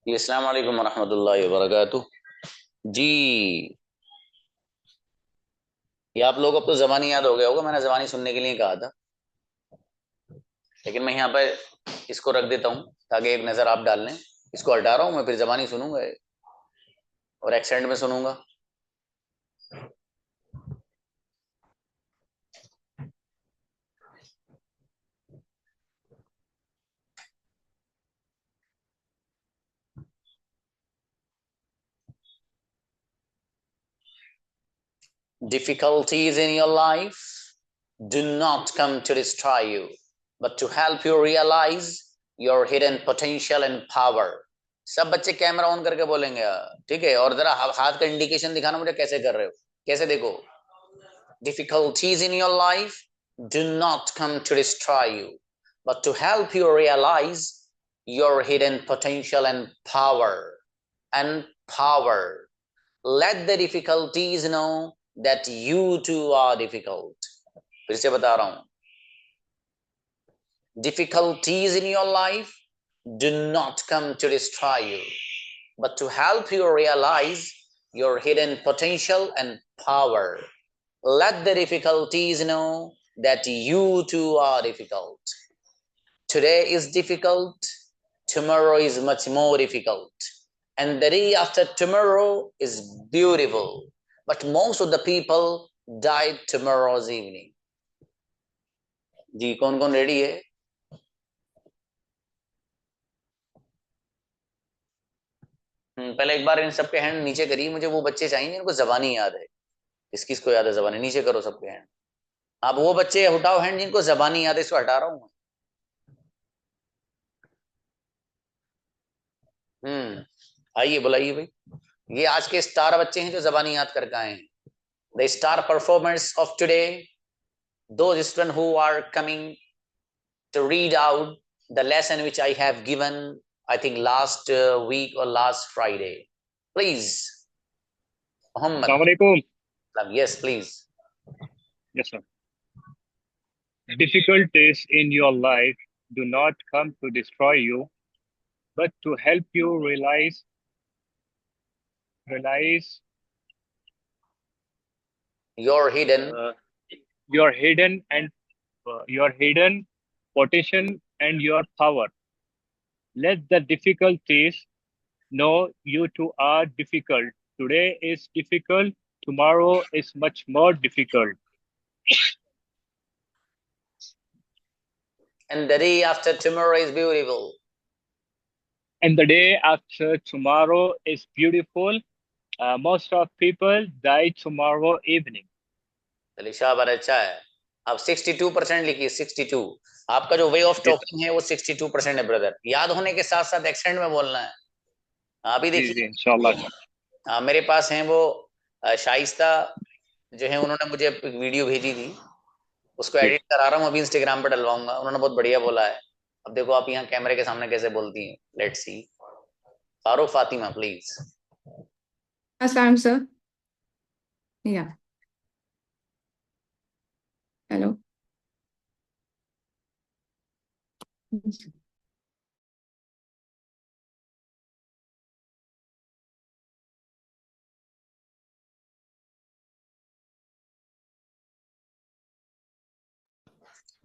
जी अस्सलाम वालेकुम रहमतुल्लाहि व बरकातुहू। जी, ये आप लोग अब तो ज़बानी याद हो गया होगा, मैंने ज़बानी सुनने के लिए कहा था। लेकिन मैं यहाँ पर इसको रख देता हूँ ताकि एक नज़र आप डाल लें। इसको हटा रहा हूँ मैं, फिर ज़बानी सुनूंगा और एक्सेंट में सुनूंगा। Difficulties in your life do not come to destroy you, but to help you realize your hidden potential and power. सब बच्चे कैमरा ऑन करके बोलेंगे, ठीक है? और जरा हाथ का इंडिकेशन दिखाना मुझे, कैसे कर रहे हो, कैसे देखो। Difficulties in your life do not come to destroy you, but to help you realize your hidden potential and power. And power. Let the difficulties know that you too are difficult. फिर से बता रहा हूं, difficulties in your life do not come to destroy you, but to help you realize your hidden potential and power. Let the difficulties know that you too are difficult. Today is difficult, tomorrow is much more difficult, and the day after tomorrow is beautiful. But most of the people died tomorrow's evening. जी, कौन कौन ready है? पहले एक बार इन सबके hand नीचे करिए, मुझे वो बच्चे चाहिए जिनको जबानी याद है। किस किस को याद है जबानी? नीचे करो सबके हैंड। आप वो बच्चे उठाओ हैंड जिनको जबानी याद है, इसको हटा रहा हूं। आइए, बुलाइए भाई। ये आज के स्टार बच्चे हैं जो जबानी याद करके आए हैं। The star performers of today, those students who are coming to read out the lesson which I have given, I think last week or last Friday. Please, Muhammad. Assalamualaikum. Yes, please. Yes, sir. Difficulties in your life do not come to destroy you, but to help you realize Your hidden. your hidden and your hidden potential and your power. Let the difficulties know you too are difficult. Today is difficult. Tomorrow is much more difficult. And the day after tomorrow is beautiful. And the day after tomorrow is beautiful. Most of people die tomorrow evening. चलिए, शाबाश, अच्छा है। अब 62% लिखिए, 62। आपका जो way of Yes, sir. Talking है वो 62% है ब्रदर। याद होने के साथ साथ एक्सेंट में बोलना है। अभी जी जी देखिए, इंशाल्लाह सर। मेरे पास हैं वो शाइस्ता जो है, उन्होंने मुझे एक वीडियो भेजी थी, उसको जी एडिट करा रहा हूँ, अभी इंस्टाग्राम पे डलवाऊंगा। उन्होंने बहुत बढ़िया बोला है। अब देखो आप यहाँ कैमरे के सामने कैसे बोलती हैं। Let's see. Farooq Fatima, please. Aslam, sir. Yeah. Hello.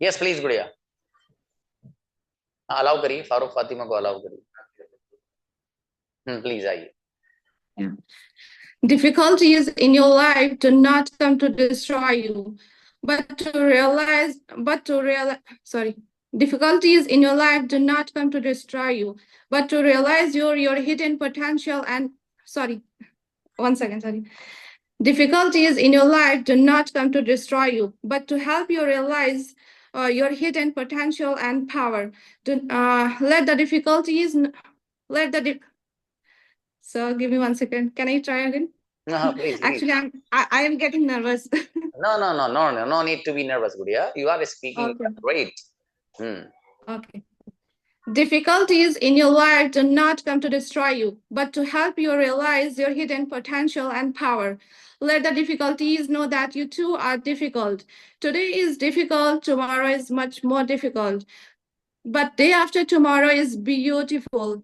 Yes please गुड़िया। हाँ, अलाउ करिए, फारूक फातिमा को अलाउ करिए। प्लीज आइए। Yeah. Difficulties in your life do not come to destroy you, sorry. Difficulties in your life do not come to destroy you, but to realize your hidden potential and, sorry, 1 second, sorry. Difficulties in your life do not come to destroy you, but to help you realize your hidden potential and power. Let the difficulties, let the, so give me 1 second. Can I try again? No, please, please. Actually, I am getting nervous. No need to be nervous, Gudiya. You are speaking Okay. great. Okay. Difficulties in your life do not come to destroy you, but to help you realize your hidden potential and power. Let the difficulties know that you too are difficult. Today is difficult, tomorrow is much more difficult. But day after tomorrow is beautiful.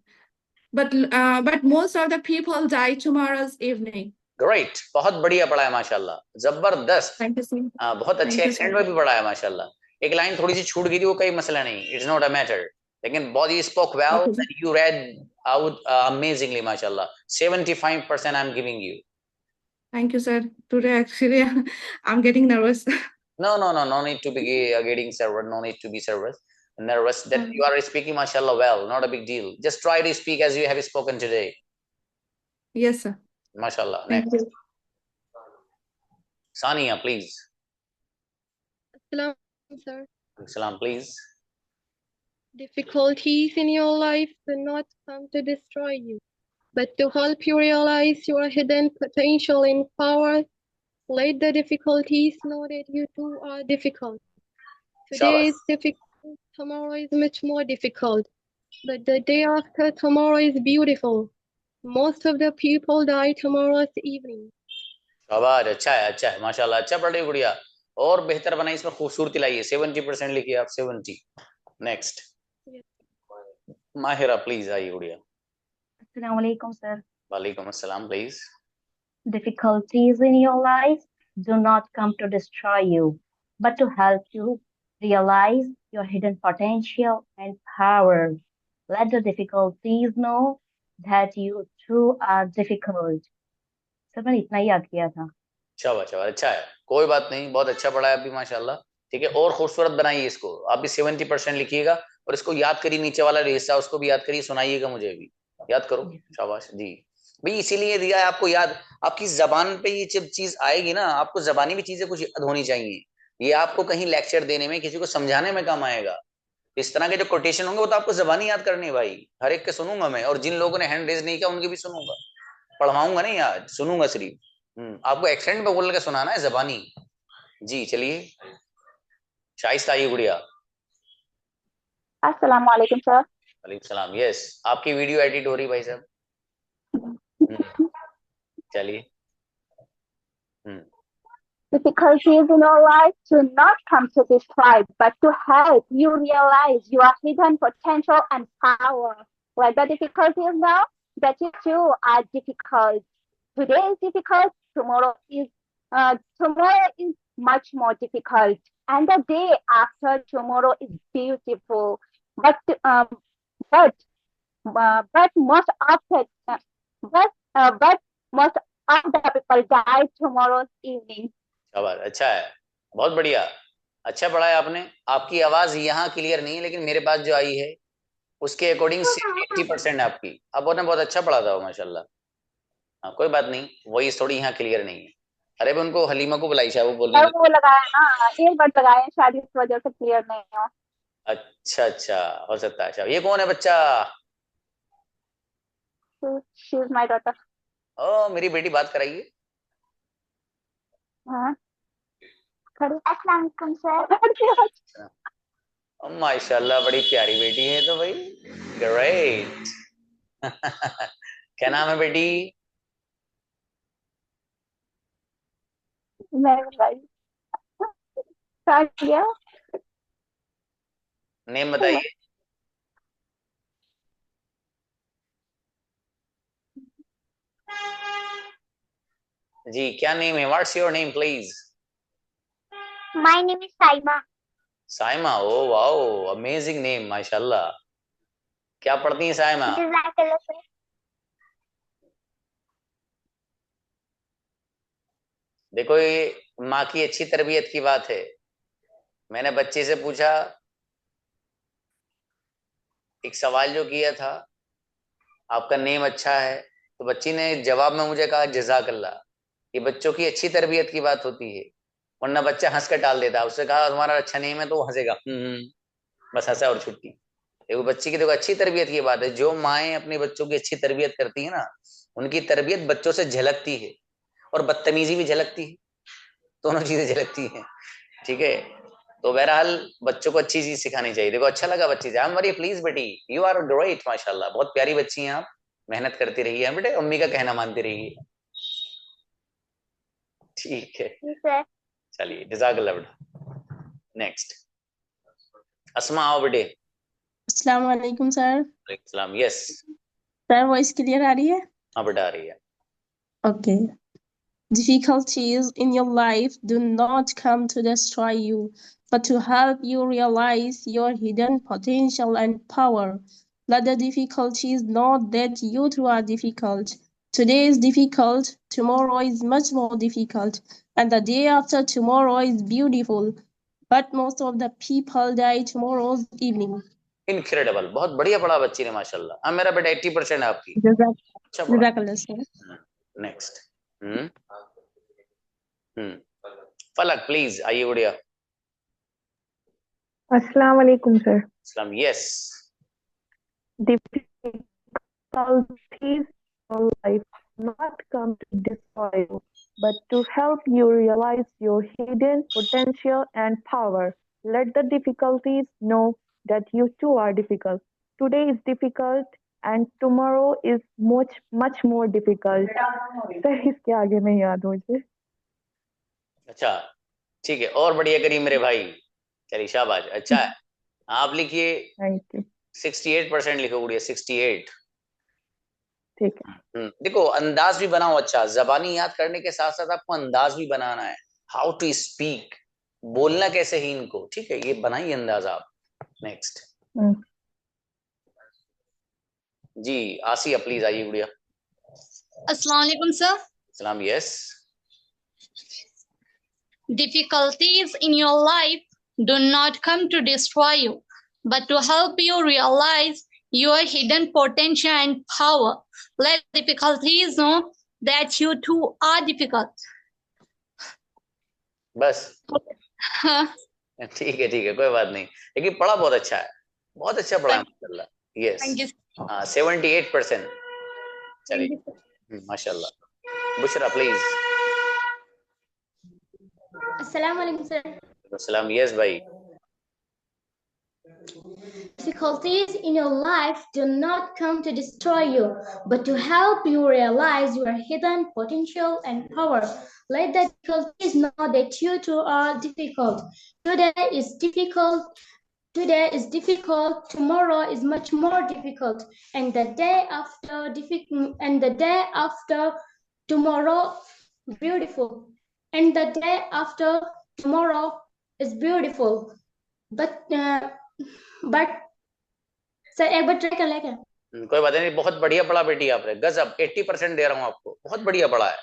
but most of the people die tomorrow's evening. Great, बहुत बढ़िया पढ़ा है माशाल्लाह, जबरदस्त। Thank you, sir. बहुत अच्छे Thank you, accent sir. में भी पढ़ा है माशाल्लाह। एक लाइन थोड़ी सी छूट गई थी, वो कोई मसला नहीं, इट्स नॉट अ मैटर, लेकिन बहुत he spoke well Okay, sir. And you read out amazingly माशाल्लाह। 75% I am giving you. Thank you, sir. Today, actually, I'm getting nervous. No need to be getting nervous that you are speaking mashallah well, not a big deal. Just try to speak as you have spoken today. Yes, sir. Mashallah. Thank Next. you. Sania, please. Salam, sir. Salam, please. Difficulties in your life do not come to destroy you, but to help you realize your hidden potential and power. Let the difficulties know that you too are difficult. Today is difficult, tomorrow is much more difficult, but the day after tomorrow is beautiful. Most of the people die tomorrow's evening. शाबाश, अच्छा है माशाल्लाह, अच्छा पढ़ रही गुड़िया, और बेहतर बनाई, इसमें खूबसूरती लाइए। 70% लिखिए आप, 70। नेक्स्ट माहिरा प्लीज, आइए गुड़िया। Assalamu alaikum, sir. वालेकुम अस्सलाम, please. Difficulties in your life do not come to destroy you, but to help you realize your hidden potential and power. Let the difficulties know that you too are difficult. Sir मैंने इतना ही याद किया था। शाबाश, अच्छा है, कोई बात नहीं, बहुत अच्छा पढ़ा है अभी माशाल्लाह। ठीक है, और खूबसूरत बनाइए इसको। आप भी 70% लिखिएगा, और इसको याद करिए, नीचे वाला हिस्सा उसको भी याद करिए, सुनाइएगा मुझे भी, याद करो। शाबाश जी भाई, इसीलिए दिया है आपको याद। आपकी जबान पे ये जब चीज आएगी ना, आपको जबानी भी चीजें कुछ याद होनी चाहिए। ये आपको कहीं लेक्चर देने में, किसी को समझाने में काम आएगा। इस तरह के जो कोटेशन होंगे वो तो आपको जबानी याद करनी है भाई, हर एक के सुनूंगा मैं, और जिन लोगों ने हैंड रेज नहीं किया उनके भी सुनूंगा, पढ़वाऊंगा नहीं आज, सुनूंगा सिर्फ। आपको एक्सेंट में बोल के सुनाना है, जबानी। जी चलिए, शाइस्ता आइए गुड़िया। अस्सलाम वालेकुम सर। वालेकुम सलाम। यस, आपकी वीडियो एडिट हो रही भाई साहब। चलिए। Difficulties in your life do not come to destroy, but to help you realize your hidden potential and power. Like the difficulties now, that you too are difficult. Today is difficult, tomorrow is much more difficult, and the day after tomorrow is beautiful. But most often, but most of the people die tomorrow's evening. शाबाश, अच्छा है, बहुत बढ़िया, अच्छा पढ़ा है आपने। आपकी आवाज यहाँ क्लियर नहीं है, लेकिन मेरे पास जो आई है उसके अकॉर्डिंग 80% है आपकी। अब आपने बहुत अच्छा पढ़ा था माशाल्लाह। हाँ कोई बात नहीं, वही थोड़ी यहाँ क्लियर नहीं है। अरे भी उनको हलीमा को बुलाई, शायद वो बोल रही है। वो लगाया ना, ईयरबड लगाए, शायद इस वजह से क्लियर नहीं हो। अच्छा, हो सकता है। अच्छा, ये कौन है बच्चा? She is my daughter. ओ, मेरी बेटी, बात कराइए। हाँ, अस्सलाम वालेकुम सर। माशाल्लाह, बड़ी प्यारी बेटी है तो भाई, ग्रेट। क्या नाम है बेटी? मैं बताइए, नेम बताइए। जी क्या नेम है? What's your name please? My name is Saima. Saima, oh wow, amazing name माशाल्लाह। क्या पढ़ती हैं साइमा? देखो, ये माँ की अच्छी तरबियत की बात है। मैंने बच्चे से पूछा, एक सवाल जो किया था, आपका नेम अच्छा है, तो बच्ची ने जवाब में मुझे कहा जज़ाकल्लाह। ये बच्चों की अच्छी तरबियत की बात होती है, वरना बच्चा हंस कर टाल देता है। उससे कहा तुम्हारा अच्छा नेम है, तो वो हंसेगा, बस हंसा और छुट्टी। देखो बच्ची की, देखो अच्छी तरबियत की बात है। जो माएँ अपने बच्चों की अच्छी तरबियत करती है ना, उनकी तरबियत बच्चों से झलकती है, और बदतमीजी भी झलकती है, दोनों चीजें झलकती हैं। ठीक है, तो बहरहाल बच्चों को अच्छी चीज सिखानी चाहिए। देखो अच्छा लगा बच्ची से, आई एम वेरी प्लीज बेटी, यू आर ग्रेट माशाल्लाह, बहुत प्यारी बच्ची हैं आप, मेहनत करती रहिए बेटे, अम्मी का कहना मानती रहिए। ठीक है, चलिए, जज़ाकल्लाह बेटा। नेक्स्ट अस्मा, आओ बेटे। अस्सलाम वालेकुम सर। वालेकुम सलाम। यस, सर वॉइस क्लियर आ रही है? हाँ बेटा आ रही है। Okay. Difficulties in your life do not come to destroy you, but to help you realize your hidden potential and power. Let the difficulties know that you too are difficult. Today is difficult, tomorrow is much more difficult, and the day after tomorrow is beautiful. But most of the people die tomorrow's evening. Incredible, बहुत बढ़िया पढ़ा बच्ची ने माशाल्लाह। हाँ मेरा बेटा 80% है आपकी, अच्छा पढ़ा। Jazakallah, sir. नेक्स्ट। फलक प्लीज आइए गुड़िया। अस्सलाम वालेकुम सर। सलाम। Yes. Difficulties in life not come to destroy you, but to help you realize your hidden potential and power. Let the difficulties know that you too are difficult. Today is difficult and tomorrow is much more difficult. Sir इसके आगे नहीं याद मुझे। अच्छा ठीक है, और बढ़िया करिए मेरे भाई, चलिए शाबाश। अच्छा है, आप लिखिए। Thank you. 68% लिखो गुड़िया, 68। ठीक है। देखो अंदाज भी बनाओ अच्छा, जबानी याद करने के साथ साथ आपको अंदाज भी बनाना है, हाउ टू स्पीक, बोलना कैसे ही इनको, ठीक है, ये बनाइए अंदाज आप। नेक्स्ट जी आसिया प्लीज आइए गुड़िया। अस्सलाम वालेकुम सर। सलाम। Yes. Difficulties in your life do not come to destroy you, but to help you realize your hidden potential and power. Let difficulties know that you too are difficult. बस ठीक है कोई बात नहीं, लेकिन पढ़ा बहुत अच्छा है, बहुत अच्छा पढ़ा है माशाल्लाह। यस। 78%। चलिए माशाल्लाह। बुशरा प्लीज। अस्सलाम वालेकुम सर। सलाम। यस भाई। Difficulties in your life do not come to destroy you, but to help you realize your hidden potential and power. Let the difficulties know that you too are difficult. Today is difficult, tomorrow is much more difficult, and the day after tomorrow beautiful. And the day after tomorrow is beautiful. But sir एक बार try कर ले क्या? कोई बात नहीं, बहुत बढ़िया पढ़ा बेटी आपने, गजब। 80% दे रहा हूँ आपको, बहुत बढ़िया पढ़ा है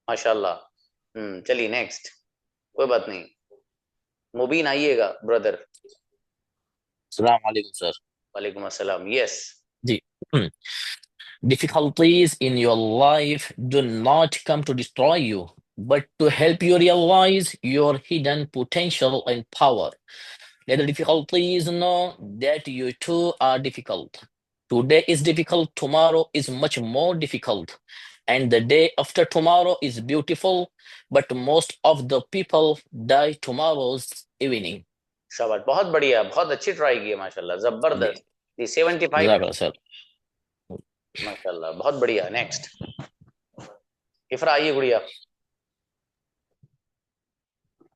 माशाल्लाह। चलिए नेक्स्ट। कोई बात नहीं, मुबीन आइएगा ब्रदर। अस्सलाम वालेकुम सर। वालेकुम अस्सलाम। यस जी। Difficulties in your life do not come to destroy you, but to help you realize your hidden potential and power. Let the difficulties know that you too are difficult. Today is difficult, tomorrow is much more difficult, and the day after tomorrow is beautiful, but most of the people die tomorrow's evening. शाबाश, बहुत बढ़िया, बहुत अच्छी try की है माशाल्लाह, जबरदस्त। 75 sir. माशाल्लाह, बहुत बढ़िया। नेक्स्ट इफरा आइए गुड़िया।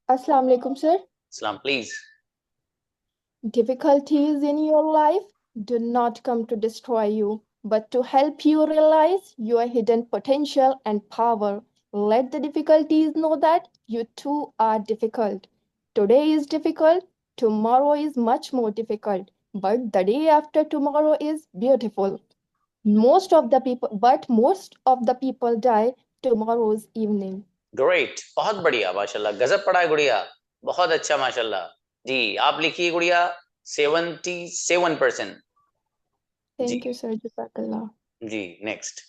अस्सलाम वालेकुम सर। सलाम please. Difficulties in your life do not come to destroy you, but to help you realize your hidden potential and power. Let the difficulties know that you too are difficult. Today is difficult, tomorrow is much more difficult, but the day after tomorrow is beautiful. Most of the people die tomorrow's evening. Great, बहुत बढ़िया माशाल्लाह, गजब पढ़ा है गुड़िया, बहुत अच्छा माशाल्लाह। जी आप लिखिए गुड़िया। 77%। Thank you, sir. Jazakallah. जी next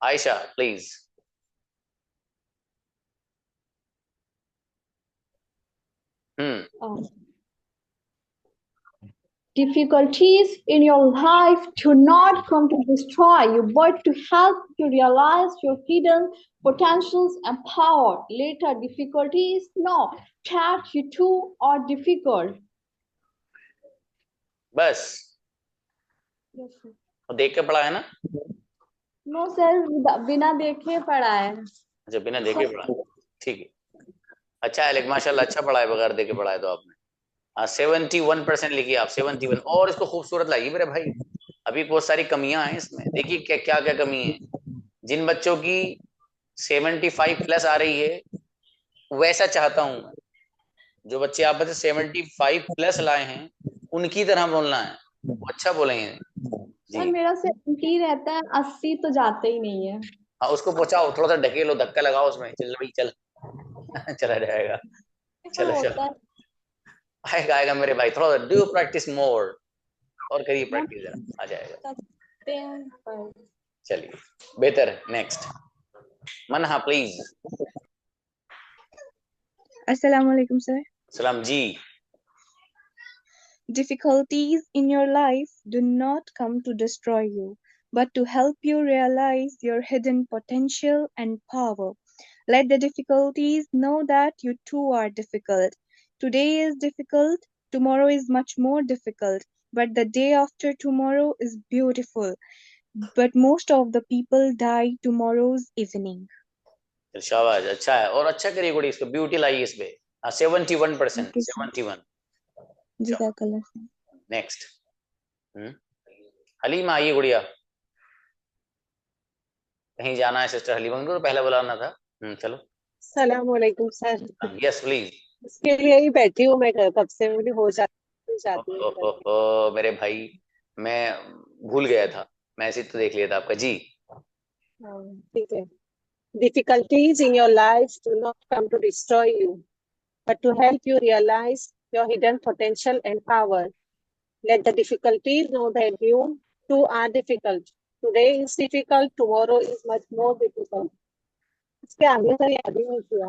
Ayesha please. Difficulties in your life do not come to destroy you, but to help you realize your hidden potentials and power. Later difficulties know that you too are difficult. बस देख के पढ़ा है ना? No sir, बिना देखे पढ़ा है। अच्छा बिना देखे पढ़ा, ठीक है। अच्छा है माशाल्लाह, अच्छा पढ़ा है, बगैर देखे पढ़ा है तो आपने। 71% लिखिए आप, 71। और इसको खूबसूरत लाइए मेरे भाई, अभी बहुत सारी कमियां हैं इसमें। देखिए क्या क्या क्या कमी है। जिन बच्चों की 75 प्लस आ रही है, वैसा चाहता हूं मैं। जो बच्चे आप बच्चे 75 प्लस लाए हैं, उनकी तरह बोलना है, वो अच्छा बोलेंगे सर जी। मेरा 70 रहता है, 80 तो जाते ही नहीं है। हाँ, उसको पहुंचाओ, थोड़ा सा ढकेलो, धक्का लगाओ उसमें, चल भाई चल। चला जाएगा। ऐसा चलो होता चलो, है आएगा आएगा मेरे भाई, थोड़ा डू प्रैक्टिस मोर, और करिए मैम, प्रैक्टिस, जरा आ जाएगा। करते हैं पर चलिए बेहतर है। Next Manha please. Assalamu alaikum, sir. सलाम जी। Difficulties in your life do not come to destroy you, but to help you realize your hidden potential and power. Let the difficulties know that you too are difficult. Today is difficult, tomorrow is much more difficult, but the day after tomorrow is beautiful. But most of the people die tomorrow's evening. शाबाश, अच्छा है, और अच्छा करिए गुड़ी, इसको beauty लाइए इसमें। 71%, Okay, sir. 71। Jazakallah. Next Halima आइए गुड़िया। कहीं जाना है सिस्टर हलीमा, उनको तो पहले बुलाना था। चलो। सलामकुम सर। Yes please. इसके लिए ही बैठी हूँ मैं, कब से मुझे हो जाती है। ओ मेरे भाई, मैं भूल गया था, मैसेज तो देख लिया था आपका जी। ठीक है। Difficulties in your life do not come to destroy you, but to help you realize your hidden potential and power. Let the difficulties know that you too are difficult. Today is difficult, tomorrow is much more difficult. इसके आगे sir याद ही नहीं किया।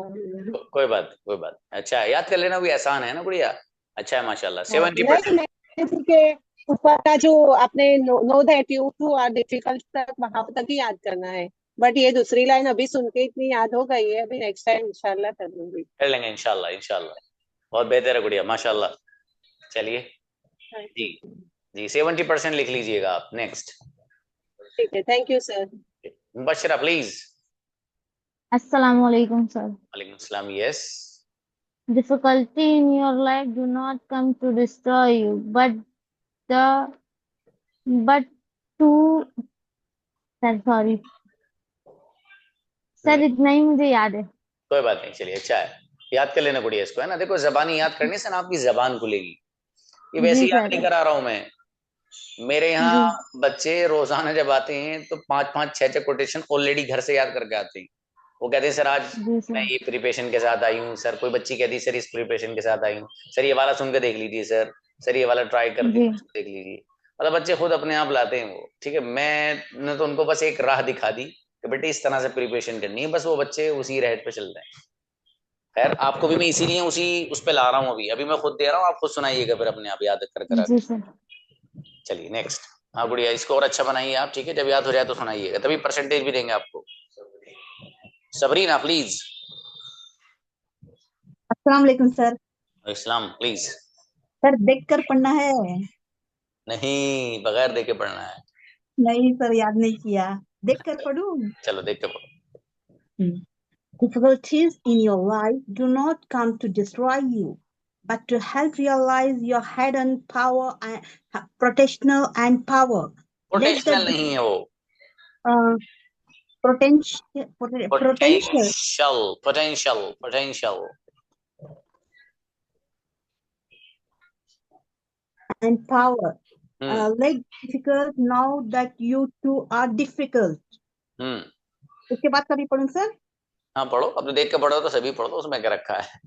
कोई बात। अच्छा है, याद कर लेना, भी आसान है ना गुड़िया। अच्छा है माशाल्लाह। 70%। ऊपर का जो आपने no that you too are difficult तक, वहां तक ही याद करना है। बट ये दूसरी लाइन अभी सुन के इतनी याद हो गई है, अभी नेक्स्ट टाइम इंशाल्लाह कर लूंगी। कर लेंगे इंशाल्लाह। बहुत बेहतर है गुड़िया, माशाल्लाह। चलिए जी जी, 70% लिख लीजिएगा आप। नेक्स्ट। ठीक है, thank you sir. Mubashra please. Assalamu alaikum, sir. वालेकुम सलाम। Yes. Difficulty in your life do not come to destroy you, sorry. Sir इतना ही मुझे याद है। कोई बात नहीं, चलिए अच्छा है, याद कर लेना गुड़िया इसको, है ना। देखो जबानी याद करने से ना आपकी जबान खुलेगी। ये वैसे जी याद सर। नहीं करा रहा हूं मैं। मेरे यहाँ बच्चे रोजाना जब आते हैं तो 5-5, 6-6 कोटेशन ऑलरेडी घर से याद करके आते हैं। वो कहते हैं सर आज मैं ये प्रिपरेशन के साथ आई हूँ सर। कोई बच्ची कहती है सर इस प्रिपरेशन के साथ आई हूँ सर, ये वाला सुन के देख लीजिए सर ये वाला ट्राई करके देख लीजिए। मतलब बच्चे खुद अपने आप लाते हैं वो। ठीक है, मैंने तो उनको बस एक राह दिखा दी कि बेटे इस तरह से प्रिपरेशन करनी है, बस वो बच्चे उसी रहत पे चल रहे हैं। खैर आपको भी मैं इसीलिए उस पे ला रहा हूँ। अभी मैं खुद दे रहा हूँ, आप खुद सुनाइएगा फिर अपने आप याद कर। चलिए नेक्स्ट। हाँ गुड़िया, इसको और अच्छा बनाइए आप। ठीक है, जब याद हो जाए तो सुनाइएगा, तभी परसेंटेज भी देंगे आपको। Sabrina please. अस्सलाम वालेकुम सर। Islam please. सर देख कर पढ़ना है। नहीं, बगैर देख के पढ़ना है। नहीं सर, याद नहीं किया, देख कर पढ़ूं। चलो देख के पढ़ो। Difficulties in your life do not come to destroy you, but to help realize your hidden power and potential and power. Potential नहीं है वो, potential and power. Let difficult know that you too are difficult. इसके बाद कभी पढ़ूं sir? हाँ पढ़ो, अब तो देख के पढ़ो तो सभी पढ़ो, तो उसमें क्या रखा है।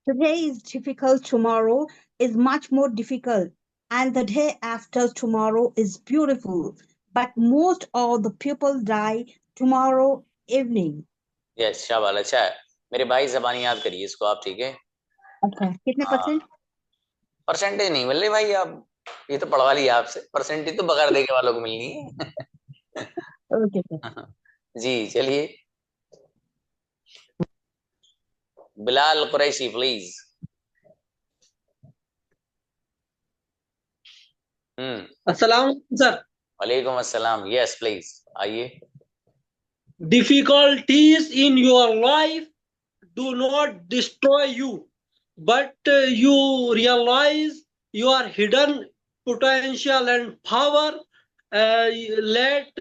Today is difficult, tomorrow is much more difficult, and the day after tomorrow is beautiful. But most of the people die tomorrow evening. Yes, शाबाश, अच्छा है मेरे भाई, ज़बानी याद करिए इसको आप। ठीक है, अच्छा कितने परसेंट? परसेंटेज नहीं मिल रही भाई, आप ये तो पढ़वा लिया आपसे। परसेंटेज तो बगैर देखे वालों को मिलनी है। Okay sir. जी चलिए, बिलाल कुरैशी प्लीज। अस्सलाम सर। वालेकुम अस्सलाम। यस प्लीज आइए। Difficulties in your life do not destroy you, but you realize your hidden potential and power. Let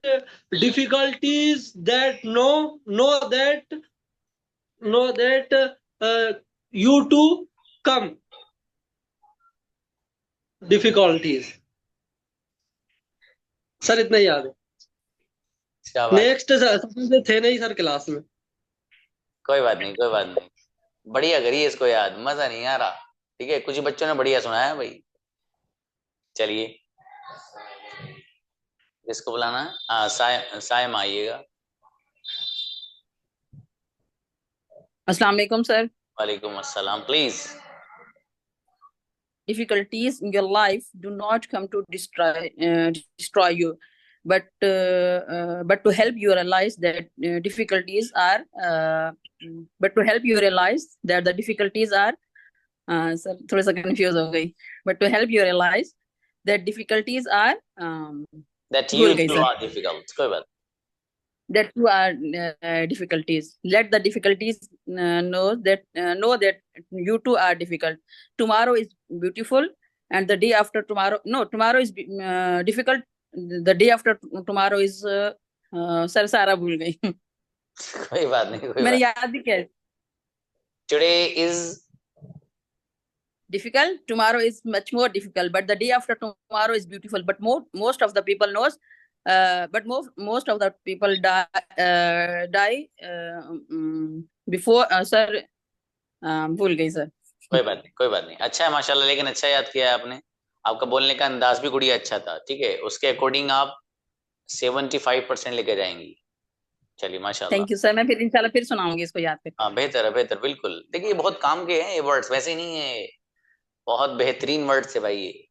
difficulties that know that you to come. Difficulties. Sir इतना याद है. Next sir थे नहीं sir class में. कोई बात नहीं, कोई बात नहीं, बढ़िया करिए इसको याद, मजा नहीं आ रहा. ठीक है, कुछ बच्चों ने बढ़िया सुनाया भाई. चलिए, किसको बुलाना है? हाँ, सायम आइएगा. अस्सलाम वालेकुम सर. वालेकुम अस्सलाम. Please. Difficulties in your life do not come to destroy you, but to help you realize that difficulties are but to help you realize that the difficulties are sir थोड़ा सा confuse हो गई. But to help you realize that difficulties are that you too are difficult. कोई बात. That you are difficulties. Let the difficulties know that you too are difficult. Tomorrow is beautiful, and the day after tomorrow. No, tomorrow is difficult. The day after tomorrow is sir सारा भूल गई. कोई बात नहीं, कोई मैंने बात. याद भी किया. Today is difficult. Tomorrow is much more difficult, but the day after tomorrow is beautiful. But most of the people knows. But most of the people die before sir. भूल गई सर. कोई बात नहीं, कोई बात नहीं. अच्छा है माशाल्लाह, लेकिन अच्छा याद किया है आपने. आपका बोलने का अंदाज भी गुड़िया अच्छा था. ठीक है, उसके अकॉर्डिंग आप 75% लेके जाएंगी. चलिए माशाल्लाह. Thank you sir. मैं फिर इंशाल्लाह फिर सुनाऊंगी इसको याद करके. हाँ, बेहतर है, बेहतर, बिल्कुल. देखिए, बहुत काम के हैं ये वर्ड्स, वैसे नहीं है. बहुत बेहतरीन वर्ड्स है भाई ये.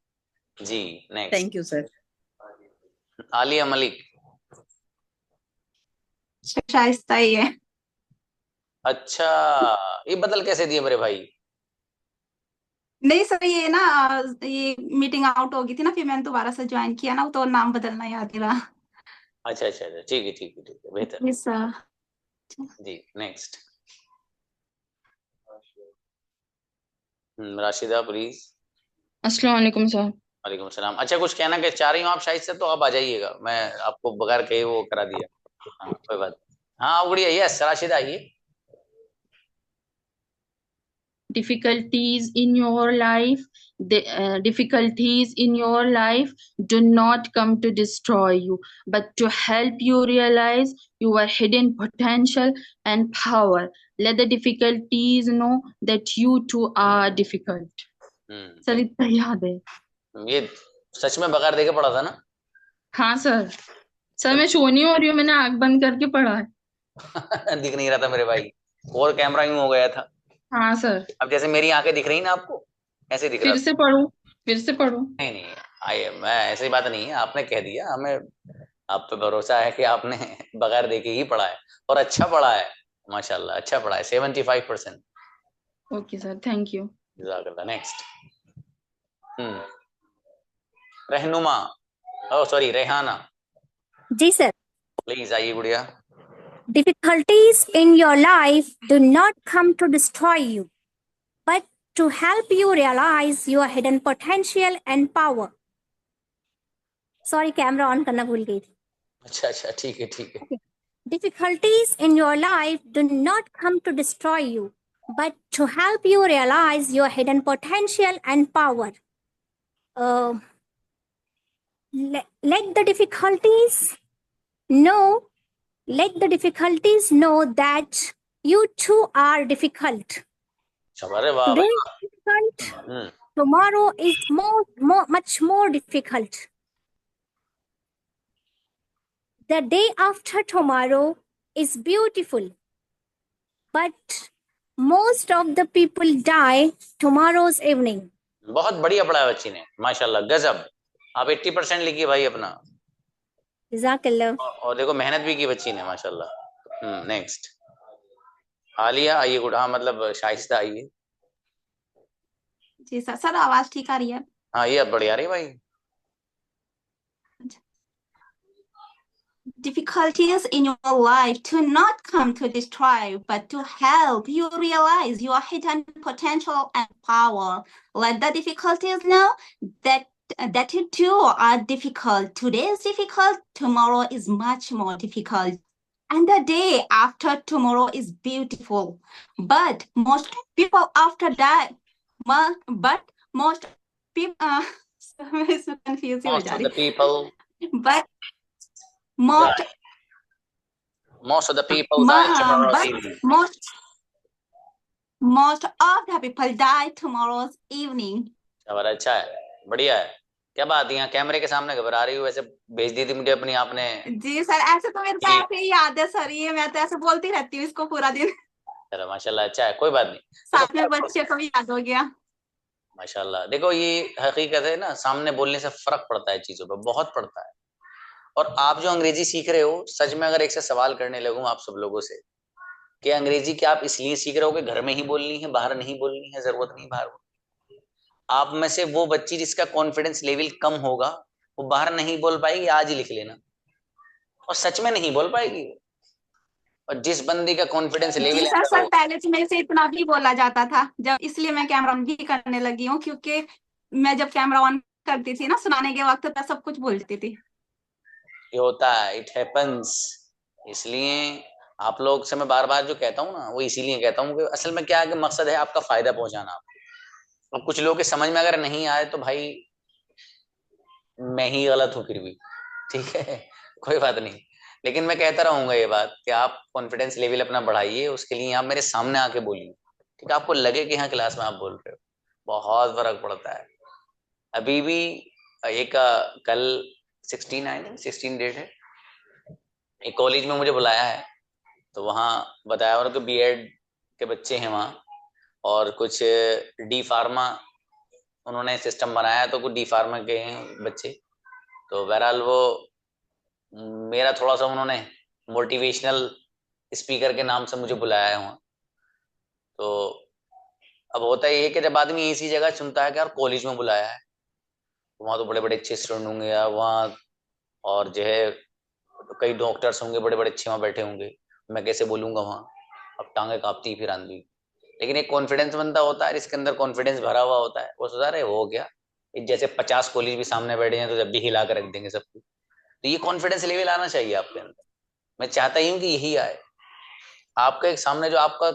जी, next. Thank you sir. Aliya Malik. Shaista ही है. अच्छा, ये बदल कैसे दिए मेरे भाई? नहीं सर, ये ना ये मीटिंग आउट हो गई थी ना, फिर मैंने दोबारा से ज्वाइन किया ना, तो नाम बदलना याद नहीं रहा. अच्छा अच्छा अच्छा, ठीक है ठीक है ठीक है, बेहतर. Yes sir. जी, नेक्स्ट. राशिदा प्लीज. अस्सलाम वालेकुम सर. वालेकुम सलाम. अच्छा, कुछ कहना के चाह रही हूँ आप शायद से, तो आप आ जाइएगा. मैं आपको बगैर कहे वो करा दिया. हाँ, कोई बात. हाँ गुड़िया. यस राशिदा आइए. Difficulties in your life, difficulties in your life do not come to destroy you, but to help you realize your hidden potential and power. Let the difficulties know that you too are difficult. Sir इतना याद है. ये सच में बगैर देखे पढ़ा था ना? हाँ सर. सर मैं शो नहीं हो रही हूँ, मैंने आंख बंद करके पढ़ा है. दिख नहीं रहा था मेरे भाई, और कैमरा यूं हो गया था. हाँ सर. अब जैसे मेरी आंखें दिख रही ना आपको, ऐसे दिख रहा. फिर से पढ़ूं? फिर से पढ़ूं? नहीं नहीं, मैं ऐसी बात नहीं है. आपने कह दिया, हमें आप पे भरोसा है कि आपने बगैर देखे ही पढ़ा है, और अच्छा पढ़ा है माशाल्लाह. अच्छा पढ़ा है. 75%. Okay sir, thank you. जज़ाकल्लाह. Next. Rahnuma. Oh sorry, Rehana. जी सर. प्लीज आइए Gudiya. Difficulties in your life do not come to destroy you, but to help you realize your hidden potential and power. Sorry, camera on करना भूल गई थी. अच्छा अच्छा, ठीक है ठीक है. Difficulties in your life do not come to destroy you, but to help you realize your hidden potential and power. Let the difficulties know that you too are difficult. अरे वाह. Today is difficult. Tomorrow is much more difficult. The day after tomorrow is beautiful, but most of the people die tomorrow's evening. बहुत बढ़िया पढ़ाया बच्ची ने माशाल्लाह, गजब. आप 80% लिखिए भाई अपना. जज़ाकल्लाह. और देखो मेहनत भी की बच्ची ने माशाल्लाह. नेक्स्ट. आलिया आइए. गुड. हाँ मतलब शाइस्ता आइए. जी सर. सर आवाज ठीक आ रही है? हाँ ये अब बढ़िया रही भाई. Difficulties in your life do not come to destroy you, but to help you realize your hidden potential and power. Let the difficulties know that that you too are difficult. Today is difficult, tomorrow is much more difficult. And the day after tomorrow is beautiful. But most people after that, but most people, so confused हो Most जा of रही. the people, But most, die. Most of the people die tomorrow's but evening. most of the people die tomorrow's evening. बड़ा अच्छा है, बढ़िया है. क्या बात, यहाँ कैमरे के सामने घबरा रही हूँ, वैसे भेज दी थी मुझे अपनी आपने. जी सर, ऐसे तो मेरे को ऐसे ही याद है सर, ये मैं तो ऐसे बोलती रहती हूँ इसको पूरा दिन. चलो माशाल्लाह, अच्छा है, कोई बात नहीं. साथ में बच्चे को भी याद हो गया. माशाल्लाह. देखो ये हकीकत है ना, सामने बोलने से फर्क पड़ता है, चीजों पे बहुत पड़ता है. और आप जो अंग्रेजी सीख रहे हो, सच में अगर एक से सवाल करने लगूं आप सब लोगों से कि अंग्रेजी क्या आप इसलिए सीख रहे हो कि घर में ही बोलनी है, बाहर नहीं बोलनी है, जरूरत नहीं बाहर बोलनी. आप में से वो बच्ची जिसका कॉन्फिडेंस लेवल कम होगा वो बाहर नहीं बोल पाएगी, आज ही लिख लेना. और सच में नहीं बोल पाएगी. और जिस बंदी का कॉन्फिडेंस लेवल जी सर, पहले तो मेरे से इतना भी बोला जाता था, जब इसलिए मैं कैमरा ऑन भी करने लगी हूँ, क्योंकि मैं जब कैमरा ऑन करती थी ना सुनाने के वक्त, तो सब कुछ बोलती थी. ये होता है, इट हैपेंस. इसलिए आप लोग से मैं बार बार जो कहता हूँ ना, वो इसीलिए कहता हूँ कि असल में क्या है कि मकसद है आपका फायदा पहुंचाना. अब कुछ लोगों के समझ में अगर नहीं आए तो भाई मैं ही गलत हूँ फिर भी, ठीक है, कोई बात नहीं. लेकिन मैं कहता रहूंगा ये बात कि आप कॉन्फिडेंस लेवल अपना बढ़ाइए, उसके लिए आप मेरे सामने आके बोलिए, ठीक है. आपको लगे कि हाँ क्लास में आप बोल रहे हो, बहुत फर्क पड़ता है. अभी भी एक कल 16 डेट है, एक कॉलेज में मुझे बुलाया है, तो वहाँ बताया और कि बीएड के बच्चे हैं वहाँ, और कुछ डी फार्मा उन्होंने सिस्टम बनाया, तो कुछ डी फार्मा के हैं बच्चे. तो बहरहाल वो मेरा थोड़ा सा उन्होंने मोटिवेशनल स्पीकर के नाम से मुझे बुलाया है वहाँ. तो अब होता ये है कि जब आदमी इसी जगह सुनता है कि यार कॉलेज में बुलाया है, वहाँ तो बड़े बड़े अच्छे स्टूडेंट होंगे यार वहाँ, और जो है कई डॉक्टर्स होंगे बड़े बड़े अच्छे वहाँ बैठे होंगे, मैं कैसे बोलूँगा वहाँ. अब टांगे कांपती फिर आंधी. लेकिन एक कॉन्फिडेंस बनता होता है, इसके अंदर कॉन्फिडेंस भरा हुआ होता है. वो सोचा रहे हो गया, जैसे 50 कॉलेज भी सामने बैठे हैं तो जब भी हिला कर रख देंगे सबको. तो ये कॉन्फिडेंस लेवल आना चाहिए आपके अंदर. मैं चाहता ही हूँ कि यही आए. आपके सामने जो आपका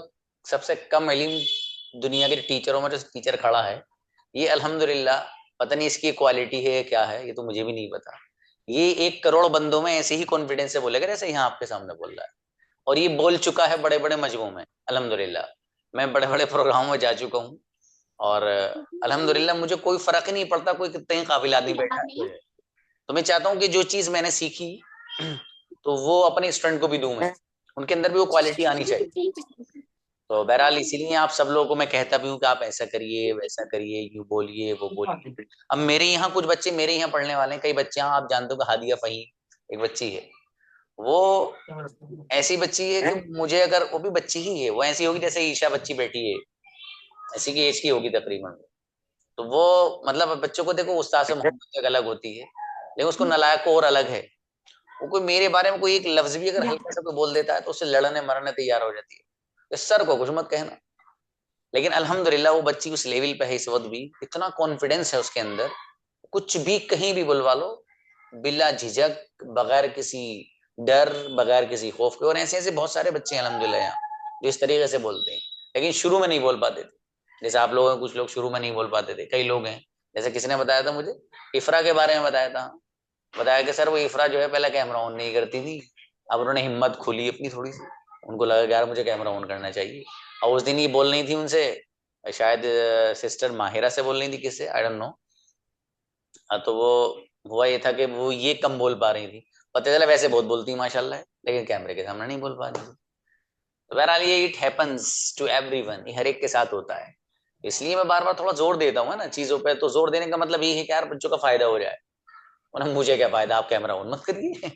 सबसे कम इल्म दुनिया के टीचरों में जो टीचर खड़ा है, ये अल्हम्दुलिल्लाह, पता नहीं इसकी क्वालिटी है क्या है, ये तो मुझे भी नहीं पता. ये 1 करोड़ बंदों में ऐसे ही कॉन्फिडेंस से बोलेगा जैसे यहाँ आपके सामने बोल रहा है. और ये बोल चुका है बड़े बड़े मजमों में अल्हम्दुलिल्लाह. मैं बड़े बड़े प्रोग्रामों में जा चुका हूँ, और अल्हम्दुलिल्लाह मुझे कोई फर्क ही नहीं पड़ता कोई कितने काबिल आदमी बैठा है. तो मैं चाहता हूँ कि जो चीज मैंने सीखी तो वो अपने स्टूडेंट को भी दूं, मैं उनके अंदर भी वो क्वालिटी आनी चाहिए. तो बहरहाल इसीलिए आप सब लोगों को मैं कहता भी हूँ कि आप ऐसा करिए, वैसा करिए, यूँ बोलिए, वो बोलिए. अब मेरे यहाँ कुछ बच्चे मेरे यहाँ पढ़ने वाले हैं, कई बच्चे हैं, आप जानते हो कि हादिया फहीम एक बच्ची है, वो ऐसी बच्ची है कि मुझे अगर, वो भी बच्ची ही है, वो ऐसी होगी जैसे ईशा बच्ची बैठी है, ऐसी की एज की होगी तकरीबन. तो वो मतलब बच्चों को देखो उस्ताद से मोहब्बत अलग होती है, लेकिन उसको नलायक को और अलग है. वो कोई मेरे बारे में कोई एक लफ्ज भी अगर हल्का सा कोई बोल देता है तो उससे लड़ने मरने तैयार हो जाती है. तो सर को कुछ मत कहना. लेकिन अल्हम्दुलिल्लाह वो बच्ची उस लेवल पे है इस वक्त भी, इतना कॉन्फिडेंस है उसके अंदर, कुछ भी कहीं भी बुलवा लो बिला झिझक, बगैर किसी डर, बगैर किसी खौफ के. और ऐसे ऐसे बहुत सारे बच्चे हैं अल्हम्दुलिल्लाह यहाँ जो इस तरीके से बोलते हैं, लेकिन शुरू में नहीं बोल पाते थे. जैसे आप लोगों कुछ लोग शुरू में नहीं बोल पाते थे, कई लोग हैं, जैसे किसी ने बताया था मुझे, इफ्रा के बारे में बताया कि सर वो इफ्रा जो है पहले कैमरा ऑन नहीं करती थी, अब उन्होंने हिम्मत खोली अपनी थोड़ी सी, उनको लगा कि यार मुझे कैमरा ऑन करना चाहिए. और उस दिन ये बोल नहीं थी उनसे, शायद सिस्टर माहिरा से बोल रही थी, किससे आई डोंट नो. तो वो हुआ ये था कि वो ये कम बोल पा रही थी, पता चला वैसे बहुत बोलती माशाल्लाह है, लेकिन कैमरे के सामने नहीं बोल पा रही थी. तो बहरहाल ये इट हैपेंस टू एवरीवन, ये हर एक के साथ होता है. इसलिए मैं बार बार थोड़ा जोर देता हूँ ना चीजों पे. तो जोर देने का मतलब ये है कि यार बच्चों का फायदा हो जाए. और मुझे क्या फायदा, आप कैमरा ऑन मत करिए.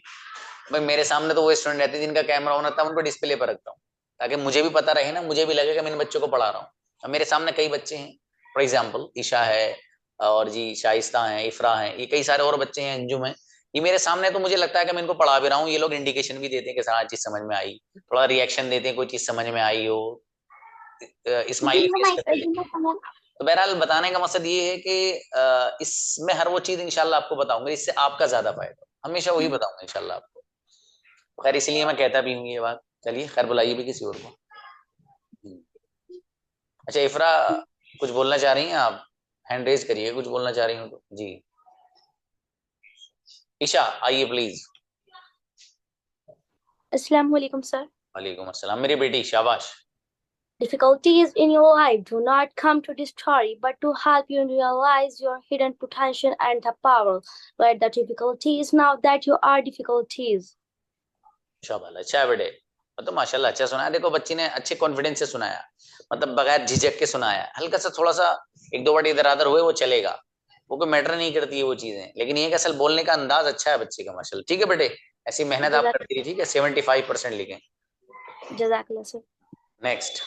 भाई मेरे सामने तो वो स्टूडेंट रहते हैं जिनका कैमरा ऑन होता है, उनको डिस्प्ले पर रखता हूँ ताकि मुझे भी पता रहे ना, मुझे भी लगेगा मैं इन बच्चों को पढ़ा रहा हूँ. अब मेरे सामने कई बच्चे हैं, फॉर एग्जाम्पल ईशा है, और जी शाइस्ता है, इफ्रा है, ये कई सारे और बच्चे हैं अंजुम है, ये मेरे सामने तो मुझे लगता है कि मैं इनको पढ़ा भी रहा हूँ. ये लोग इंडिकेशन भी देते हैं कि सारा चीज समझ में आई, थोड़ा रिएक्शन देते हैं कोई चीज समझ में आई हो, स्माइली फेस करते हैं. तो बहरहाल बताने का मकसद ये है कि इसमें हर वो चीज इंशाल्लाह आपको बताऊंगा इससे आपका ज्यादा फायदा, हमेशा वही बताऊंगा इंशाल्लाह आपको। खैर इसलिए मैं कहता भी हूँ ये बात। चलिए खैर बुलाइए भी किसी और को। अच्छा इफरा कुछ बोलना चाह रही हैं आप? हैंड रेज करिए कुछ बोलना चाह रही हूँ तो। जी ईशा आइए प्लीज। Assalamu alaikum, sir. वालेकुम अस्सलाम मेरी बेटी, शाबाश। Difficulties in your life do not come to destroy you, but to help you realize your hidden potential and the power. Let the difficulties now that you are difficulties. शाबाश, अच्छा है बेटे। तो माशाल्लाह अच्छा सुनाया। देखो बच्ची ने अच्छे कॉन्फिडेंस से सुनाया, मतलब बगैर झिझक के सुनाया। हल्का सा थोड़ा सा एक दो बार इधर उधर हुए वो चलेगा, वो कोई मैटर नहीं करती है वो चीजें, लेकिन ये कि असल बोलने का अंदाज अच्छा है बच्चे का माशाल्लाह। ठीक है बेटे, ऐसी मेहनत आप करती रहिए। ठीक है 75% लिखें। Jazakallah, sir. नेक्स्ट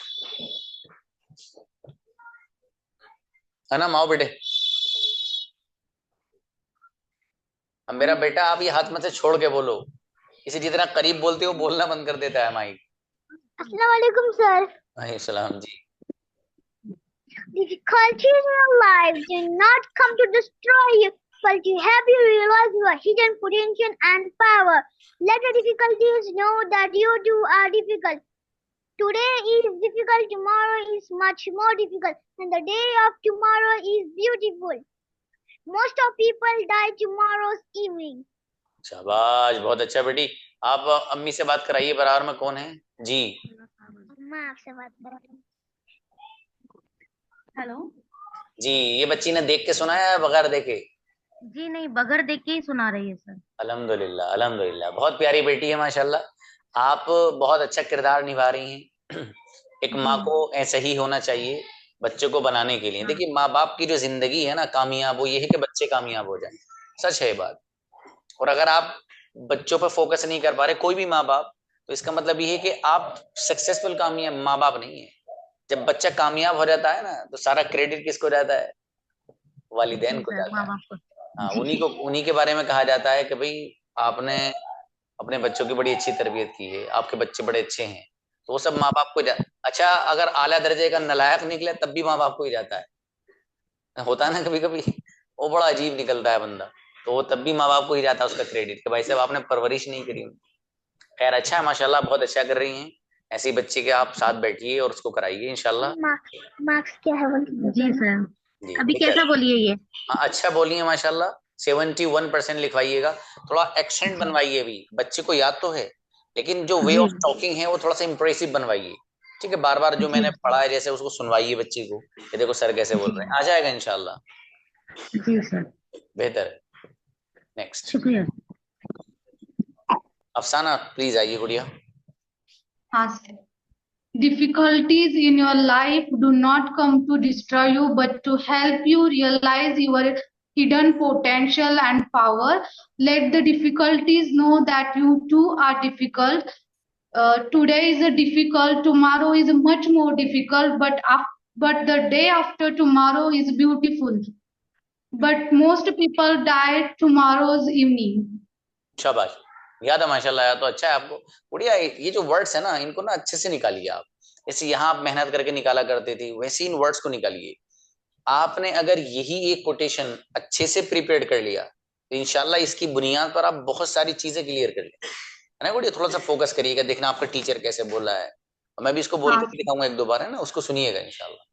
अनम आओ बेटे। अब मेरा बेटा आप ये हाथ में से छोड़ के बोलो, इसे जितना करीब बोलते हो बोलना बंद कर देता है माइक। Assalamu alaikum, sir. वालेकुम सलाम जी। Difficulties in your life do not come to destroy you, but to help you realize your hidden potential and power. Let the difficulties know that you too are difficult. Today is difficult, tomorrow is much more difficult, and the day of tomorrow is beautiful. Most of people die tomorrow's evening. शाबाश, बहुत अच्छा बेटी। आप अम्मी से बात कराइए बराबर में। कौन है जी? मैं आपसे बात कर रही हूँ। हेलो जी, ये बच्ची ने देख के सुनाया है बगैर देखे? जी नहीं, बगैर देख के ही सुना रही है सर। अल्हम्दुलिल्लाह अल्हम्दुलिल्लाह, बहुत प्यारी बेटी है माशाल्लाह। आप बहुत अच्छा किरदार निभा रही हैं। एक माँ को ऐसा ही होना चाहिए बच्चों को बनाने के लिए। देखिए माँ बाप की जो जिंदगी है ना कामयाब, वो ये है कि बच्चे कामयाब हो जाएं। सच है बात। और अगर आप बच्चों पर फोकस नहीं कर पा रहे कोई भी माँ बाप, तो इसका मतलब ये है कि आप सक्सेसफुल कामयाब माँ बाप नहीं है। जब बच्चा कामयाब हो जाता है ना तो सारा क्रेडिट किसको जाता है? वालिदैन को जाता है। हाँ, उन्हीं के बारे में कहा जाता है कि भाई आपने अपने बच्चों की बड़ी अच्छी तरबियत की है, आपके बच्चे बड़े अच्छे हैं, तो वो सब माँ बाप को अच्छा अगर आला दर्जे का नालायक निकले तब भी माँ बाप को ही जाता है। होता है ना कभी कभी, वो बड़ा अजीब निकलता है बंदा, तो वो तब भी माँ बाप को ही जाता है उसका क्रेडिट कि भाई साहब आपने परवरिश नहीं करी। खैर अच्छा है माशाल्लाह, बहुत अच्छा कर रही हैं। ऐसी बच्ची के आप साथ बैठिए और उसको कराइए इंशाल्लाह। मार्क्स क्या है? जी सर। अभी कैसा बोलिए ये? हाँ अच्छा बोलिए माशाल्लाह। 71% लिखवाइएगा। थोड़ा एक्सेंट बनवाइए भी, बच्चे को याद तो है लेकिन जो वे ऑफ टॉकिंग है वो थोड़ा सा इंप्रेसिव बनवाइए। ठीक है, बार बार जो मैंने पढ़ा है जैसे उसको सुनवाइए बच्चे को, ये देखो सर कैसे बोल रहे हैं। आ जाएगा इंशाल्लाह। जी सर। बेहतर है। नेक्स्ट शुक्रिया। अफसाना प्लीज आइए गुड़िया। हाँ sir. Difficulties in your life do not come to destroy you, but to help you realize your hidden potential and power. Let the difficulties know that you too are difficult. Today is a difficult, tomorrow is much more difficult, but the day after tomorrow is beautiful. But most people die tomorrow's evening. शाबाश, याद है माशाल्लाह। याद तो अच्छा है आपको गुड़िया। ये जो वर्ड्स है ना इनको ना अच्छे से निकालिए आप। जैसे यहाँ आप मेहनत करके निकाला करते थे वैसे इन वर्ड्स को निकालिए। आपने अगर यही एक कोटेशन अच्छे से प्रिपेयर कर लिया तो इंशाल्लाह इसकी बुनियाद पर आप बहुत सारी चीजें क्लियर कर लेंगे, है ना गुड़िया। थोड़ा सा फोकस करिएगा, देखना आपका टीचर कैसे बोल रहा है, और मैं भी इसको बोल के दिखाऊंगा एक दो बार, है ना, उसको सुनिएगा इंशाल्लाह।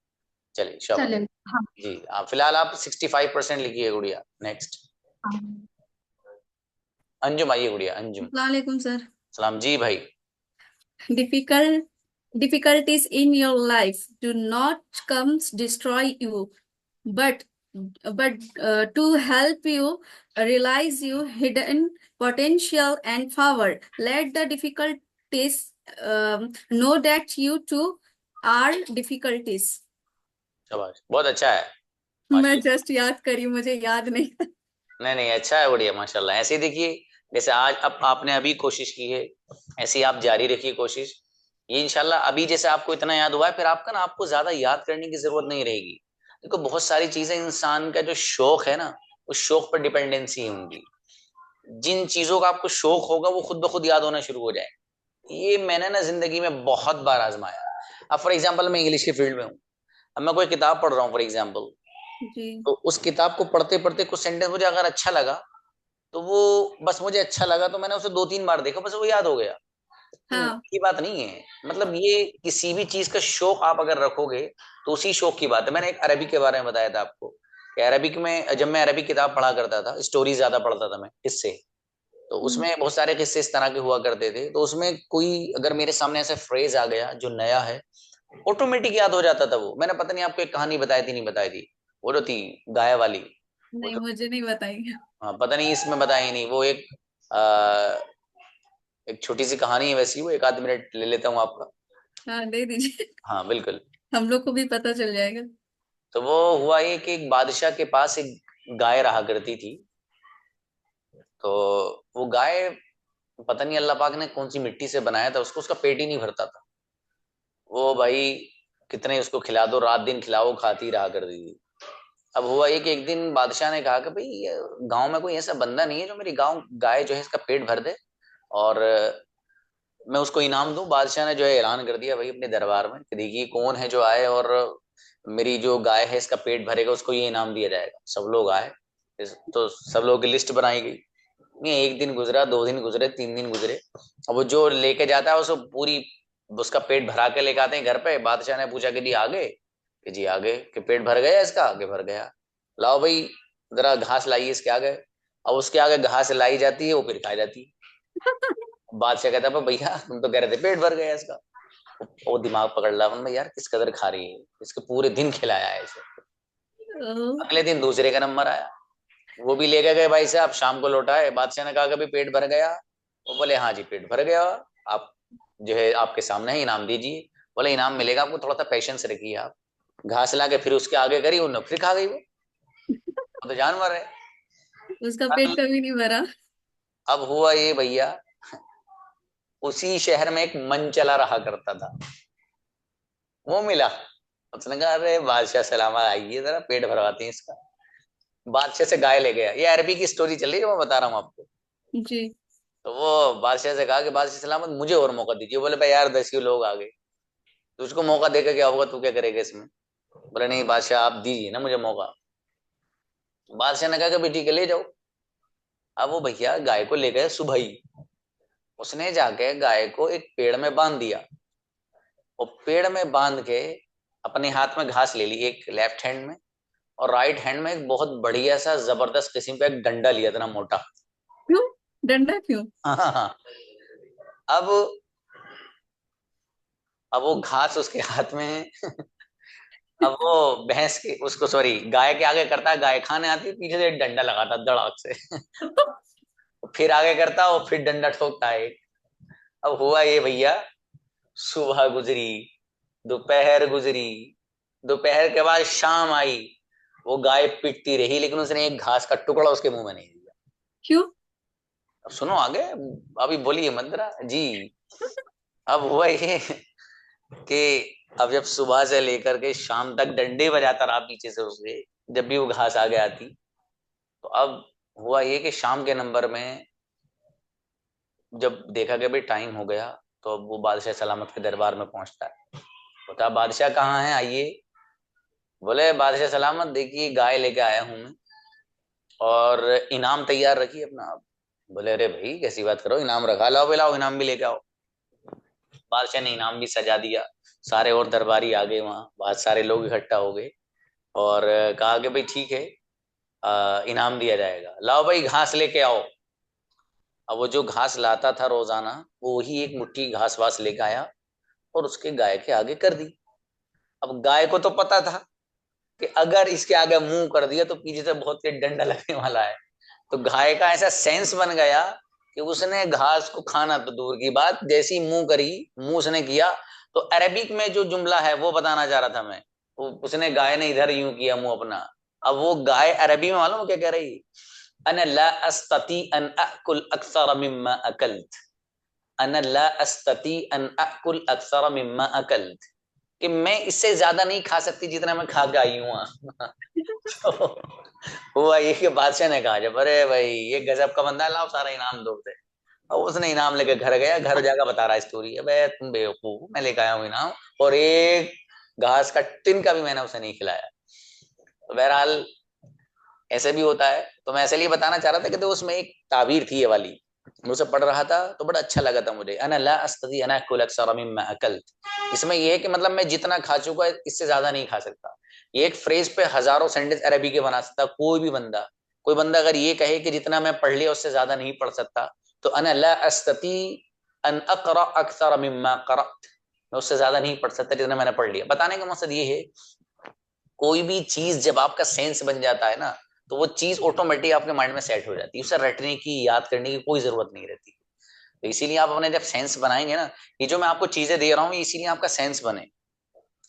चलिए शाबाश। हाँ। जी आप फिलहाल आप 65% लिखिए गुड़िया। नेक्स्ट अंजुम आइए गुड़िया। अंजुम। वालेकुम सर। सलाम जी भाई। Difficulties in your life do not come destroy you, but to help you realize your hidden potential and power. Let the difficulties know that you too are difficulties. शाबाश, बहुत अच्छा है। मैं जस्ट याद करी, मुझे याद नहीं। नहीं अच्छा है बढ़िया माशाल्लाह। ऐसे ही देखिए जैसे आज अब आपने अभी कोशिश की है, ऐसी आप जारी रखिए कोशिश। ये इंशाल्लाह अभी जैसे आपको इतना याद हुआ है फिर आपका ना आपको ज्यादा याद करने की जरूरत नहीं रहेगी। देखो बहुत सारी चीजें इंसान का जो शौक है ना उस शौक पर डिपेंडेंसी होंगी। जिन चीजों का आपको शौक होगा वो खुद ब खुद याद होना शुरू हो जाए। ये मैंने ना जिंदगी में बहुत बार आजमाया। अब फॉर एग्जाम्पल मैं इंग्लिश के फील्ड में हूँ, अब मैं कोई किताब पढ़ रहा हूँ फॉर एग्जाम्पल, जी तो उस किताब को पढ़ते पढ़ते कुछ सेंटेंस मुझे अगर अच्छा लगा तो वो बस मुझे अच्छा लगा तो मैंने उसे 2-3 बार देखा, बस वो याद हो गया। हाँ ये बात नहीं है, मतलब ये किसी भी चीज का शौक आप अगर रखोगे तो उसी शौक की बात है। मैंने एक अरबिक के बारे में बताया था आपको कि अरबिक में जब मैं अरबिक किताब पढ़ा करता था, स्टोरी ज्यादा पढ़ता था मैं, किससे, तो उसमें बहुत सारे किस्से इस तरह के हुआ करते थे। तो उसमें कोई अगर मेरे सामने ऐसा फ्रेज आ गया जो नया है, ऑटोमेटिक याद हो जाता था वो। मैंने पता नहीं आपको एक कहानी बताई थी, नहीं बताई थी, वो जो थी गाय वाली, वो नहीं, जो, मुझे नहीं बताएंगे। हाँ पता नहीं इसमें बताई नहीं, वो आ, एक छोटी सी कहानी है वैसी, वो 1 आध मिनट ले लेता हूँ आपका। हाँ, दे दीजिए। हाँ बिल्कुल। हम लोग को भी पता चल जाएगा। तो वो हुआ ये कि एक बादशाह के पास एक गाय रहा करती थी। तो वो गाय, पता नहीं अल्लाह पाक ने कौन सी मिट्टी से बनाया था उसको, उसका पेट ही नहीं भरता था। वो भाई कितने उसको खिला दो, रात दिन खिलाओ, खाती रहा करती थी। अब हुआ ये कि एक दिन बादशाह ने कहा कि भाई गांव में कोई ऐसा बंदा नहीं है जो मेरी गाय जो है इसका पेट भर दे और मैं उसको इनाम दूं। बादशाह ने जो है ऐलान कर दिया भाई अपने दरबार में कि देखिए कौन है जो आए और मेरी जो गाय है इसका पेट भरेगा, उसको ये इनाम दिया जाएगा। सब लोग आए, तो सब लोगों की लिस्ट बनाई गई। नहीं, 1 दिन गुजरा, 2 दिन गुजरे, 3 दिन गुजरे। अब वो जो लेके जाता है उसको पूरी उसका पेट भरा के लेके आते हैं घर पे। बादशाह ने पूछा कि जी आ गए, कि जी आ गए, कि पेट भर गया इसका, आगे भर गया, लाओ भाई जरा घास लाइए इसके आगे। अब उसके आगे घास लाई जाती है, वो फिर खाई जाती है। बादशाह कहता है भैया तुम तो कह रहे थे पेट भर गया इसका। वो दिमाग पकड़ रहा है यार किस कदर खा रही है, इसके पूरे दिन खिलाया है इसे। अगले दिन दूसरे का नंबर आया, वो भी लेके गए भाई साहब, शाम को लौटाए। बादशाह ने कहा कभी पेट भर गया? वो बोले हाँ जी पेट भर गया, आप जो है आपके सामने है, इनाम दीजिए। बोले इनाम मिलेगा आपको, थोड़ा सा पेशेंस रखिए आप। घास ला के फिर उसके आगे करी, उन्होंने फिर खा गई वो तो जानवर है। उसका पेट कभी नहीं भरा। अब हुआ ये भैया, उसी शहर में एक मन चला रहा करता था, वो मिला। उसने कहा अरे बादशाह सलामा आइए जरा पेट भरवाते हैं इसका। बादशाह से गाय ले गया। ये अरबी की स्टोरी चल रही है, मैं बता रहा हूँ आपको। जी। तो वो बादशाह से कहा कि बादशाह सलामत मुझे और मौका दीजिए। बोले भाई यार 10 ही लोग आ गए, तुझको मौका देकर क्या होगा, तू क्या करेगा इसमें? बोले नहीं बादशाह आप दीजिए ना मुझे मौका। बादशाह ने कहा कि भाई ठीक है ले जाओ। अब वो भैया गाय को ले गए सुबह ही। उसने जाके गाय को एक पेड़ में बांध दिया, और पेड़ में बांध के अपने हाथ में घास ले ली, एक लेफ्ट हैंड में, और राइट हैंड में एक बहुत बढ़िया सा जबरदस्त किस्म का एक डंडा लिया था ना, मोटा। क्यों डंडा क्यों? हाँ। अब वो घास उसके हाथ में है। अब वो भैंस के उसको सॉरी गाय के आगे करता है, गाय खाने आती है, पीछे से एक डंडा लगाता धड़ाक से। फिर आगे करता है, वो फिर डंडा ठोकता है। अब हुआ ये भैया, सुबह गुजरी, दोपहर गुजरी, दोपहर के बाद शाम आई, वो गाय पिटती रही लेकिन उसने एक घास का टुकड़ा उसके मुंह में नहीं दिया। क्यों? अब सुनो आगे, अभी बोलिए मंदरा जी। अब हुआ ये कि अब जब सुबह से लेकर के शाम तक डंडे बजाता रहा पीछे से उसके, जब भी वो घास आगे आती। तो अब हुआ ये कि शाम के नंबर में जब देखा कि भाई टाइम हो गया, तो अब वो बादशाह सलामत के दरबार में पहुंचता है। बता बादशाह कहाँ है, आइए। बोले बादशाह सलामत देखिए गाय लेके आया हूं मैं, और इनाम तैयार रखिए अपना। आप बोले अरे भाई कैसी बात करो, इनाम रखा, लाओ लाओ इनाम भी लेके आओ। बादशाह ने इनाम भी सजा दिया, सारे और दरबारी आ गए वहां, बहुत सारे लोग इकट्ठा हो गए, और कहा कि भाई ठीक है इनाम दिया जाएगा, लाओ भाई घास लेके आओ। अब वो जो घास लाता था रोजाना, वो ही एक मुट्ठी घास वास लेके आया और उसके गाय के आगे कर दी। अब गाय को तो पता था कि अगर इसके आगे मुंह कर दिया तो पीछे से बहुत तेज डंडा लगने वाला है। तो गाय का ऐसा सेंस बन गया कि उसने घास को खाना तो दूर की बात, जैसी मुंह करी, मुंह उसने किया, तो अरेबिक में जो जुमला है वो बताना चाह रहा था मैं, उसने गाय ने इधर यूं किया मुंह अपना। अब वो गाय अरबी में मालूम क्या कह रही, अन ला अस्तती अन अकुल अक्सर मिम्मा अकल्त, अन ला अस्तती अन अकुल अक्सर मिम्मा अकल्त, कि मैं इससे ज्यादा नहीं खा सकती जितना मैं खा के आई हूँ। तो हुआ ये कि बादशाह ने कहा जब अरे भाई ये गजब का बंदा, लाओ सारा इनाम दो दे। और उसने इनाम लेकर घर गया, घर जाकर बता रहा स्टोरी, अबे तुम बेवकूफ, मैं लेकर आया हूँ इनाम, और एक घास का तिनका भी मैंने उसे नहीं खिलाया। तो बहरहाल ऐसे भी होता है। तो मैं ऐसे लिए बताना चाह रहा था कि तो उसमें एक ताबीर थी ये वाली, मैं उसे पढ़ रहा था तो बड़ा अच्छा लगा था मुझे। अना ला अस्तती अन आकुल अक्सर मिम्मा अकल्त। इसमें यह है कि मतलब मैं जितना खा चुका इससे ज्यादा नहीं खा सकता। ये एक फ्रेज पे हजारों सेंटेंस अरबी के बना सकता कोई भी बंदा। कोई बंदा अगर ये कहे कि जितना मैं पढ़ लिया उससे ज्यादा नहीं पढ़ सकता, तो अना ला अस्तती अन अक़रा अक्सर मिम्मा क़रअत, मैं उससे ज्यादा नहीं पढ़ सकता जितना मैंने पढ़ लिया। बताने का मकसद ये है कोई भी चीज जब आपका सेंस बन जाता है ना, तो वो चीज ऑटोमेटिक आपके माइंड में सेट हो जाती है, उसे रटने की याद करने की कोई जरूरत नहीं रहती। तो इसीलिए आप अपने जब सेंस बनाएंगे ना, ये जो मैं आपको चीजें दे रहा हूँ इसीलिए आपका सेंस बने।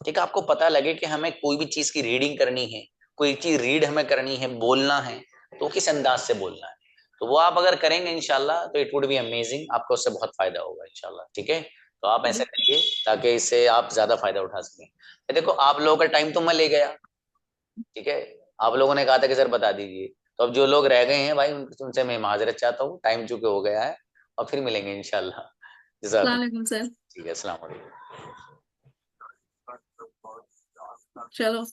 ठीक है, आपको पता लगे कि हमें कोई भी चीज की रीडिंग करनी है, कोई चीज रीड हमें करनी है, बोलना है तो किस अंदाज से बोलना है, तो वो आप अगर करेंगे इंशाल्लाह तो इट वुड बी अमेजिंग, आपको उससे बहुत फायदा होगा इंशाल्लाह। ठीक है, तो आप ऐसा करिए ताकि इससे आप ज्यादा फायदा उठा सकें। देखो आप लोगों का टाइम तो मैं ले गया, ठीक है, आप लोगों ने कहा था कि सर बता दीजिए, तो अब जो लोग रह गए हैं भाई उनसे मैं माजरत चाहता हूँ, टाइम चूके हो गया है, और फिर मिलेंगे इंशाल्लाह। अस्सलाम वालेकुम सर। ठीक है, अस्सलाम वालेकुम। चलो।